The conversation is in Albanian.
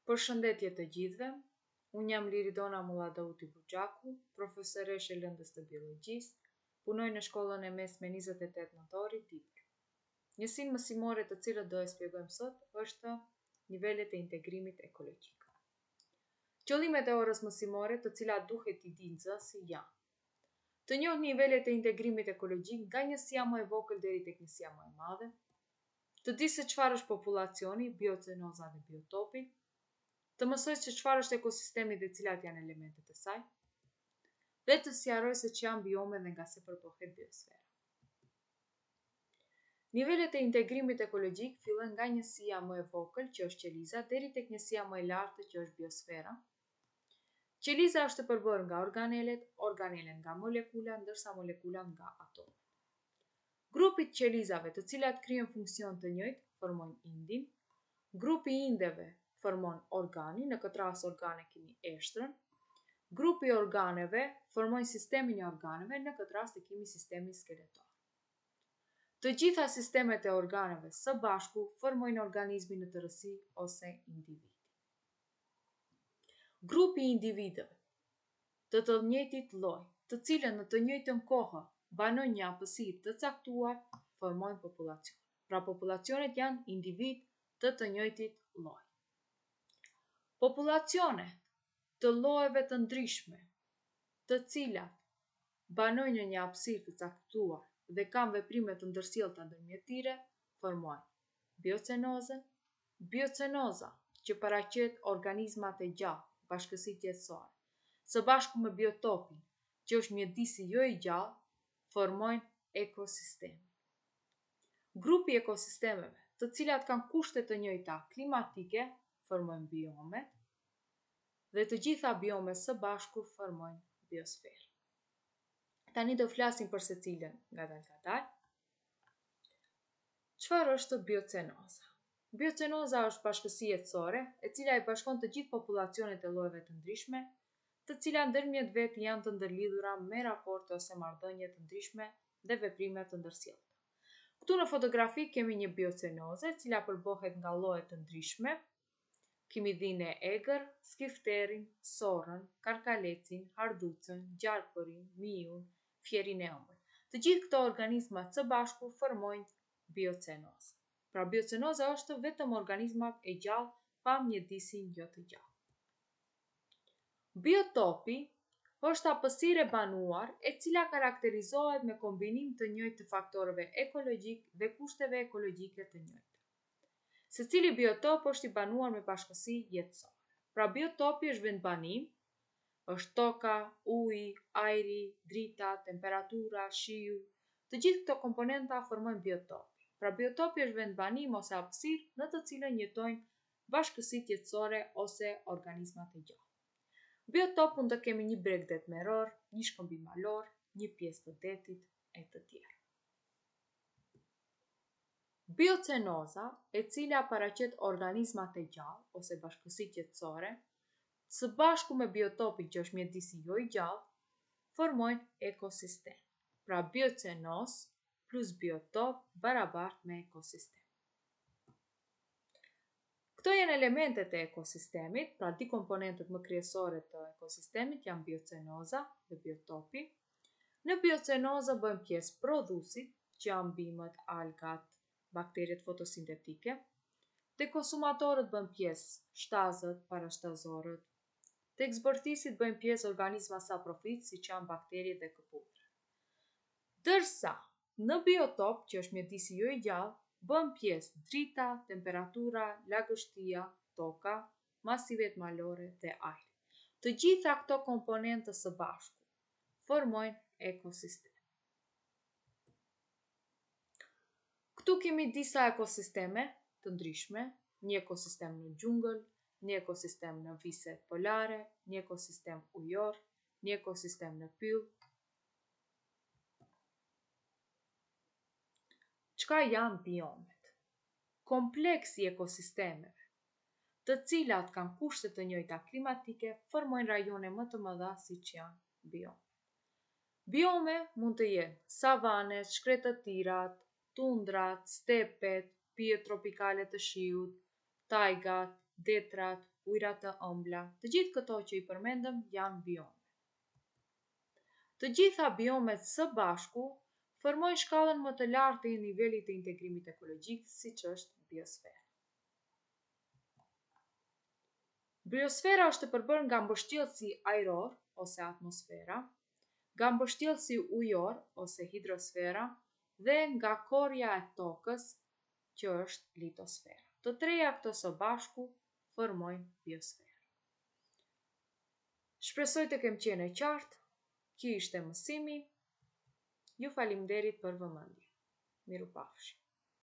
Përshëndetje të gjithëve, unë jam Liridona Mulladauti Buxhaku, profesoreshe e lëndës të biologjisë, punoj në shkollën e mesme 28 Nëntori, Dipër. Njësinë mësimore të cilët do e shpjegojmë sot është nivelet e integrimit ekologjik. Qëllimet e orës mësimore të cilat duhet i dinë nxënësi janë: të njohë nivelet e integrimit ekologjik nga njësia më e vogël deri tek njësia më e madhe, të di se çfarë është populacioni, biocenoza dhe biotopi, të mësoj se çfarë është ekosistemi dhe cilat janë elementet e saj, dhe të sqaroj se që janë biome dhe nga se përbohet biosfera. Nivelet e integrimit ekologjik fillojnë nga njësia më e vogël, që është qeliza, deri tek njësia më e lartë, që është biosfera. Qeliza është e përbërë nga organelet nga molekula, ndërsa molekulat nga atomet. Grupi i qelizave, të cilat kryejnë funksion të njëjtë, formojnë indin. Grupi i indeve formon organi, në këtë rast organe kemi eshtrën. Grupi i organeve formojnë sistemin e organeve, në këtë rast e kemi sistemin skeletor. Të gjitha sistemet e organeve së bashku formojnë organizmin në tërësi ose individ. Grupi i individëve të njëjtit lloj, të cilën në të njëjtën kohë banojnë një hapësirë të caktuar, formojnë populacion. Pra populacionet janë individ të njëjtit lloj. Populacionet të llojeve të ndryshme, të cilat banojnë në një hapësirë të caktuar dhe kanë veprime të ndërsjellta ndërmjet tyre, formojnë biocenozën. Biocenoza, që paraqet organizmat e gjallë, bashkësitë jetësore, së bashku me biotopin, që është mjedisi jo i gjallë, formojnë ekosistem. Grupi i ekosistemeve, të cilat kanë kushte të njëjta klimatike, formojnë biomet, dhe të gjitha biomet së bashku formojnë biosferë. Tani do flasim për secilën ngadalë. Çfarë është biocenoza? Biocenoza është bashkësi jetësore, e cila i bashkon të gjithë populacionet e llojeve të ndryshme, të cilat ndërmjet vetë janë të ndërlidhura me raporte ose marrëdhënie të ndryshme dhe veprime të ndërsjellta. Këtu në fotografi kemi një biocenoze, e cila përbohet nga lloje të ndryshme. Kemi dhinë e egër, skifterin, sorrën, karkalecin, harducën, gjarpërin, miun, fjerin e ëmbël. Të gjithë këto organizmat së bashku formojnë biocenozë. Pra biocenoza është vetëm organizmat e gjallë pa mjedisin jo të gjallë. Biotopi është hapësirë e banuar, e cila karakterizohet me kombinim të njëjtë të faktorëve ekologjik dhe kushteve ekologjike të njëjta. Secili biotop është i banuar me bashkësi jetësore. Pra biotopi është vendbanim, është toka, uji, ajri, drita, temperatura, shiu. Të gjithë këto komponenta formojnë biotopi. Pra biotopi është vendbanim ose hapësirë në të cilën jetojnë bashkësitë jetësore ose organizmat e gjallë. Biotop mund të kemi një breg detmeror, një shkëmbim malor, një pjesë të detit e të tjerë. Biocenoza, e cila paraqet organizmat e gjallë ose bashkësitë jetësore, së bashku me biotopin, që është mjedisi jo i gjallë, formojnë ekosistem. Pra biocenoz plus biotop barabartë me ekosistem. Këto janë elementet e ekosistemit, pra dy komponentët më kryesore të ekosistemit janë biocenoza dhe biotopi. Në biocenozë bëjnë pjesë prodhuesit, që janë bimët, algat, bakteriet fotosintetike. Te konsumatorët bën pjesë shtazët, parashtazorët. Tek zbërthisit bëjnë pjesë organizma saprofit, si që janë bakteriet dhe këputrat. Dërsa në biotop, që është mjedisi jo i gjallë, bën pjesë drita, temperatura, lagështia, toka, masivet malore dhe ajri. Të gjitha këto komponentë së bashku formojnë ekosistem. Këtu kemi disa ekosisteme të ndryshme, një ekosistem në xhungël, një ekosistem në viset polare, një ekosistem ujor, një ekosistem në pyll. Çka janë biomet? Kompleksi i ekosistemeve, të cilat kanë kushte të njëjta klimatike, formojnë rajone më të mëdha, siç janë biomet. Biome mund të jenë savanet, shkretëtirat, tundrat, stepet, pyjet tropikale të shiut, tajgat, detrat, ujërat të ëmbla, të gjithë këto që i përmendëm janë biome. Të gjitha biomet së bashku formojnë shkallën më të lartë të nivelit të integrimit ekologjik, siç është biosfera. Biosfera është e përbërë nga mbështjellësi ajror ose atmosfera, nga mbështjellësi ujor ose hidrosfera dhe nga korja e tokës që është litosfera. Të treja këto së bashku formojnë biosferë. Shpresoj të kem qenë e qartë. Ky ishte mësimi. Ju faleminderit për vëmendje. Mirupafshim.